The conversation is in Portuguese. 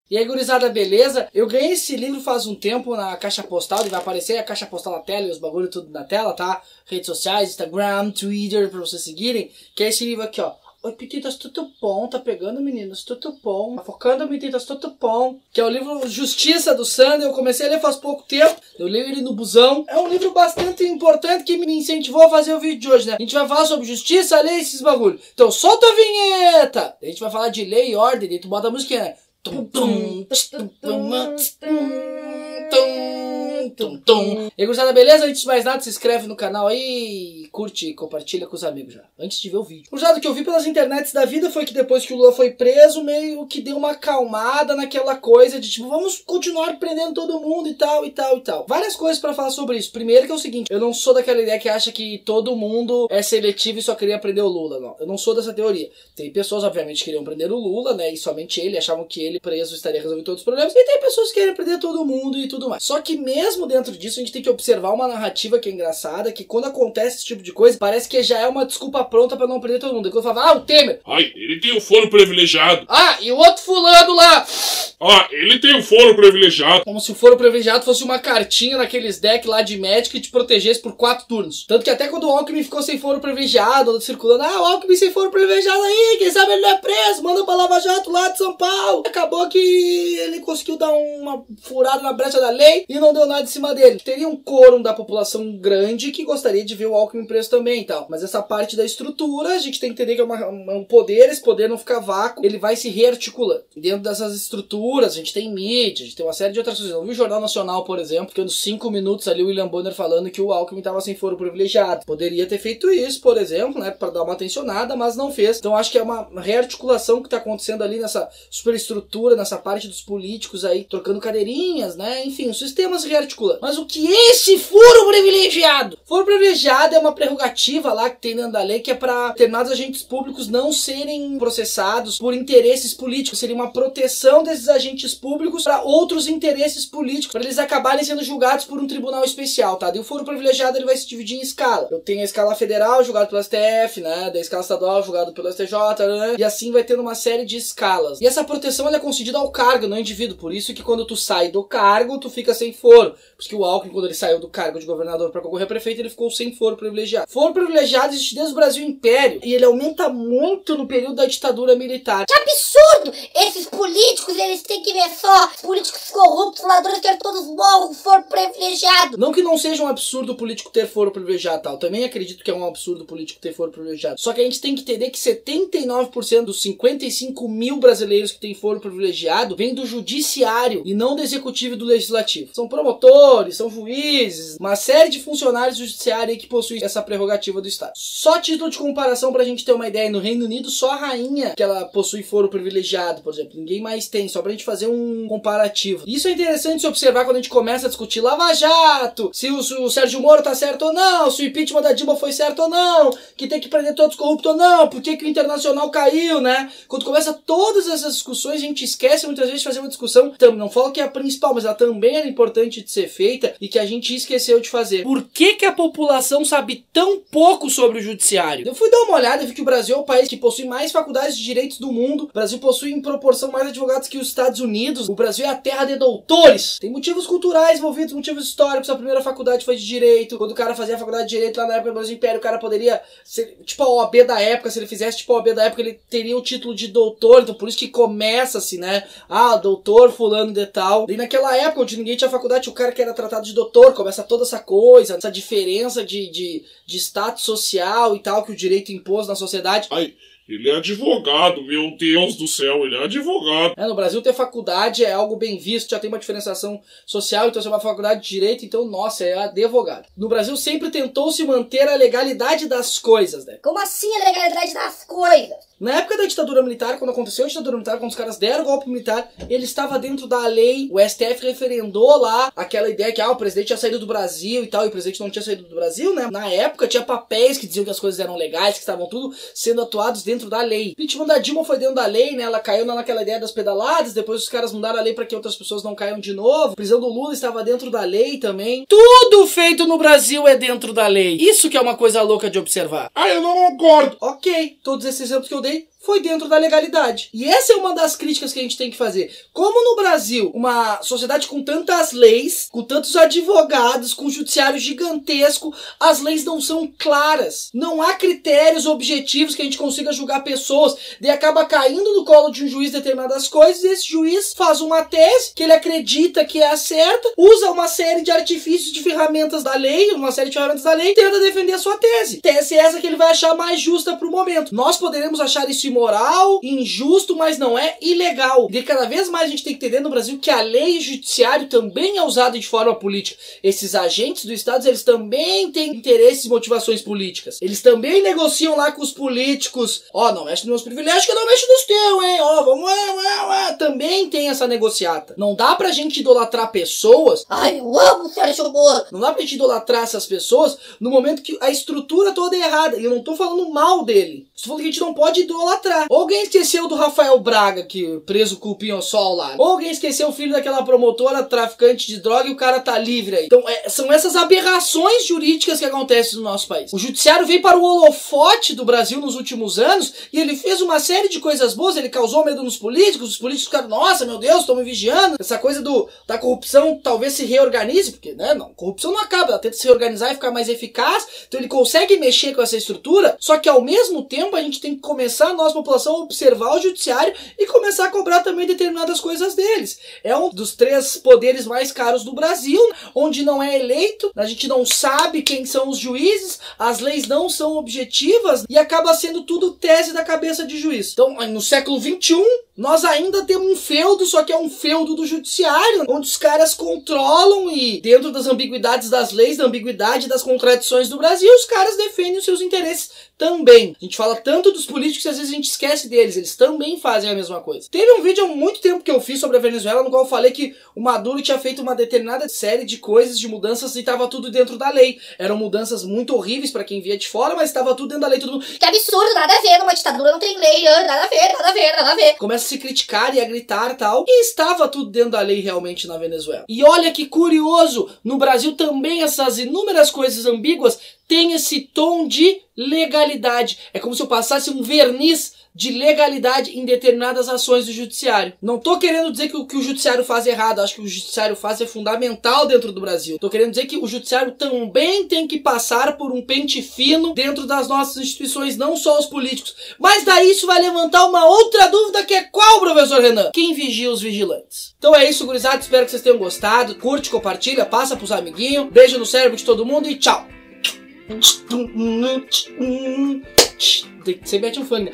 E aí, gurizada, beleza? Eu ganhei esse livro faz um tempo na caixa postal, ele vai aparecer a caixa postal na tela e os bagulho tudo na tela, tá? Redes sociais, Instagram, Twitter, pra vocês seguirem. Que é esse livro aqui, ó. Oi, petitas, tudo bom? Tá pegando, meninos? Tudo bom? Tá focando, meninas? Tudo bom? Que é o livro Justiça, do Sander. Eu comecei a ler faz pouco tempo. Eu leio ele no busão. É um livro bastante importante que me incentivou a fazer o vídeo de hoje, né? A gente vai falar sobre justiça, lei e esses bagulho. Então solta a vinheta! A gente vai falar de lei e ordem. Daí tu bota a música, né? E aí, gurizada, beleza? Antes de mais nada, se inscreve no canal aí, curte e compartilha com os amigos já, antes de ver o vídeo. Gurizada, o que eu vi pelas internets da vida foi que depois que o Lula foi preso, meio que deu uma acalmada naquela coisa de tipo, vamos continuar prendendo todo mundo e tal, e tal, e tal. Várias coisas pra falar sobre isso. Primeiro que é o seguinte, eu não sou daquela ideia que acha que todo mundo é seletivo e só queria prender o Lula, não. Eu não sou dessa teoria. Tem pessoas, obviamente, que queriam prender o Lula, né, e somente ele, achavam que ele preso estaria resolvendo todos os problemas. E tem pessoas que querem prender todo mundo e tudo mais. Só que mesmo dentro disso, a gente tem que observar uma narrativa que é engraçada, que quando acontece esse tipo de coisa, parece que já é uma desculpa pronta pra não prender todo mundo. E quando fala, o Temer! Ai, ele tem o foro privilegiado. Ah, e o outro fulano lá! Ah, ele tem o foro privilegiado. Como se o foro privilegiado fosse uma cartinha naqueles decks lá de Magic que te protegesse por 4 turnos. Tanto que até quando o Alckmin ficou sem foro privilegiado, circulando, o Alckmin sem foro privilegiado aí, quem sabe ele não é preso, manda pra Lava Jato lá de São Paulo. Acabou que ele conseguiu dar uma furada na brecha da lei e não deu nada em cima dele. Teria um quórum da população grande que gostaria de ver o Alckmin preso também e tal. Mas essa parte da estrutura, a gente tem que entender que é um poder, esse poder não fica vácuo, ele vai se rearticulando. Dentro dessas estruturas, a gente tem mídia, a gente tem uma série de outras coisas. Eu vi o Jornal Nacional, por exemplo, que nos 5 minutos ali o William Bonner falando que o Alckmin estava sem foro privilegiado. Poderia ter feito isso, por exemplo, né, para dar uma atencionada, mas não fez. Então acho que é uma rearticulação que está acontecendo ali nessa superestrutura, nessa parte dos políticos aí, trocando cadeirinhas, né, enfim, os sistemas se rearticulando. Mas o que é esse foro privilegiado? Foro privilegiado é uma prerrogativa lá que tem dentro da lei que é para determinados agentes públicos não serem processados por interesses políticos. Seria uma proteção desses agentes públicos para outros interesses políticos, para eles acabarem sendo julgados por um tribunal especial, tá? E o foro privilegiado ele vai se dividir em escala. Eu tenho a escala federal, julgado pelo STF, né? Da escala estadual, julgado pelo STJ, né? E assim vai tendo uma série de escalas. E essa proteção ela é concedida ao cargo, não ao indivíduo. Por isso que quando tu sai do cargo, tu fica sem foro. Porque o Alckmin, quando ele saiu do cargo de governador para concorrer a prefeito, ele ficou sem foro privilegiado. Foro privilegiado existe desde o Brasil Império e ele aumenta muito no período da ditadura militar. Que absurdo! Esses políticos, eles têm que ver só. Políticos corruptos, ladrões, querem todos morram, foro privilegiado. Não que não seja um absurdo o político ter foro privilegiado, tal. Também acredito que é um absurdo o político ter foro privilegiado. Só que a gente tem que entender que 79% dos 55 mil brasileiros que têm foro privilegiado vem do judiciário e não do executivo e do legislativo. São promotores, são juízes, uma série de funcionários do judiciário aí que possuem essa prerrogativa do Estado. Só título de comparação pra gente ter uma ideia, no Reino Unido só a rainha que ela possui foro privilegiado, por exemplo. Ninguém mais tem, só pra gente fazer um comparativo. Isso é interessante se observar quando a gente começa a discutir Lava Jato, se o Sérgio Moro tá certo ou não, se o impeachment da Dilma foi certo ou não, que tem que prender todos corruptos ou não, por que o Internacional caiu, né? Quando começa todas essas discussões, a gente esquece muitas vezes de fazer uma discussão, não falo que é a principal, mas ela também era importante de ser feita e que a gente esqueceu de fazer. Por que a população sabe tão pouco sobre o judiciário? Eu fui dar uma olhada e vi que o Brasil é o país que possui mais faculdades de direitos do mundo. O Brasil possui em proporção mais advogados que os Estados Unidos. O Brasil é a terra de doutores. Tem motivos culturais envolvidos, motivos históricos. A primeira faculdade foi de direito. Quando o cara fazia a faculdade de direito lá na época do Brasil Império, o cara poderia ser tipo a OAB da época. Se ele fizesse tipo a OAB da época, ele teria o título de doutor. Então por isso que começa-se, né? Doutor fulano de tal. E naquela época, onde ninguém tinha faculdade, o cara que era tratado de doutor. Começa toda essa coisa, essa diferença de status social e tal que o direito impôs na sociedade. Ai, ele é advogado, meu Deus do céu, ele é advogado. No Brasil ter faculdade é algo bem visto, já tem uma diferenciação social, então se é uma faculdade de direito, então nossa, é advogado. No Brasil sempre tentou se manter a legalidade das coisas, né? Como assim a legalidade das coisas? Na época da ditadura militar, quando aconteceu a ditadura militar, quando os caras deram o golpe militar, ele estava dentro da lei, o STF referendou lá aquela ideia que o presidente tinha saído do Brasil e tal, e o presidente não tinha saído do Brasil, né? Na época tinha papéis que diziam que as coisas eram legais, que estavam tudo sendo atuados dentro da lei. O impeachment da Dilma foi dentro da lei, né? Ela caiu naquela ideia das pedaladas, depois os caras mudaram a lei para que outras pessoas não caiam de novo. A prisão do Lula estava dentro da lei também. Tudo feito no Brasil é dentro da lei. Isso que é uma coisa louca de observar. Eu não concordo. Ok, todos esses exemplos que eu dei foi dentro da legalidade. E essa é uma das críticas que a gente tem que fazer. Como no Brasil, uma sociedade com tantas leis, com tantos advogados, com um judiciário gigantesco, as leis não são claras. Não há critérios objetivos que a gente consiga julgar pessoas. Daí acaba caindo no colo de um juiz determinadas coisas, e esse juiz faz uma tese que ele acredita que é a certa, usa uma série de artifícios, de ferramentas da lei, e tenta defender a sua tese. Tese essa que ele vai achar mais justa pro momento. Nós poderemos achar isso imoral, injusto, mas não é ilegal. E cada vez mais a gente tem que entender no Brasil que a lei e o judiciário também é usado de forma política. Esses agentes do Estado, eles também têm interesses e motivações políticas. Eles também negociam lá com os políticos. Ó, não mexe nos meus privilégios que eu não mexo nos teus, hein? Ó, vamos lá. Também tem essa negociata. Não dá pra gente idolatrar pessoas. Ai, eu amo o Sérgio Moro. Não dá pra gente idolatrar essas pessoas no momento que a estrutura toda é errada. E eu não tô falando mal dele. Estou falando que a gente não pode idolatrar. Ou alguém esqueceu do Rafael Braga, que preso com o Pinho-Sol lá. Ou alguém esqueceu o filho daquela promotora traficante de droga e o cara tá livre aí. Então, são essas aberrações jurídicas que acontecem no nosso país. O judiciário veio para o holofote do Brasil nos últimos anos e ele fez uma série de coisas boas. Ele causou medo nos políticos. Os políticos ficaram, nossa, meu Deus, estão me vigiando. Essa coisa da corrupção talvez se reorganize, porque, né, não, corrupção não acaba. Ela tenta se reorganizar e ficar mais eficaz. Então ele consegue mexer com essa estrutura, só que ao mesmo tempo a gente tem que começar, a nossa população, a observar o judiciário e começar a cobrar também determinadas coisas deles. É um dos 3 poderes mais caros do Brasil, onde não é eleito, a gente não sabe quem são os juízes, as leis não são objetivas e acaba sendo tudo tese da cabeça de juiz. Então, no século XXI, nós ainda temos um feudo, só que é um feudo do judiciário, onde os caras controlam e, dentro das ambiguidades das leis, da ambiguidade das contradições do Brasil, os caras defendem os seus interesses também. A gente fala tanto dos políticos que às vezes a gente esquece deles, eles também fazem a mesma coisa. Teve um vídeo há muito tempo que eu fiz sobre a Venezuela, no qual eu falei que o Maduro tinha feito uma determinada série de coisas, de mudanças, e estava tudo dentro da lei. Eram mudanças muito horríveis para quem via de fora, mas estava tudo dentro da lei. Todo mundo... Que absurdo, nada a ver, numa ditadura não tem lei, nada a ver. Começa a se criticar e a gritar e tal, e estava tudo dentro da lei realmente na Venezuela. E olha que curioso, no Brasil também essas inúmeras coisas ambíguas têm esse tom de legalidade. É como se eu passasse um verniz de legalidade em determinadas ações do judiciário. Não tô querendo dizer que o que o judiciário faz é errado, acho que o judiciário faz é fundamental dentro do Brasil. Tô querendo dizer que o judiciário também tem que passar por um pente fino dentro das nossas instituições, não só os políticos. Mas daí isso vai levantar uma outra dúvida, que é qual, professor Renan? Quem vigia os vigilantes? Então é isso, gurizada, espero que vocês tenham gostado. Curte, compartilha, passa pros amiguinhos. Beijo no cérebro de todo mundo e tchau! Você mete um fone, né?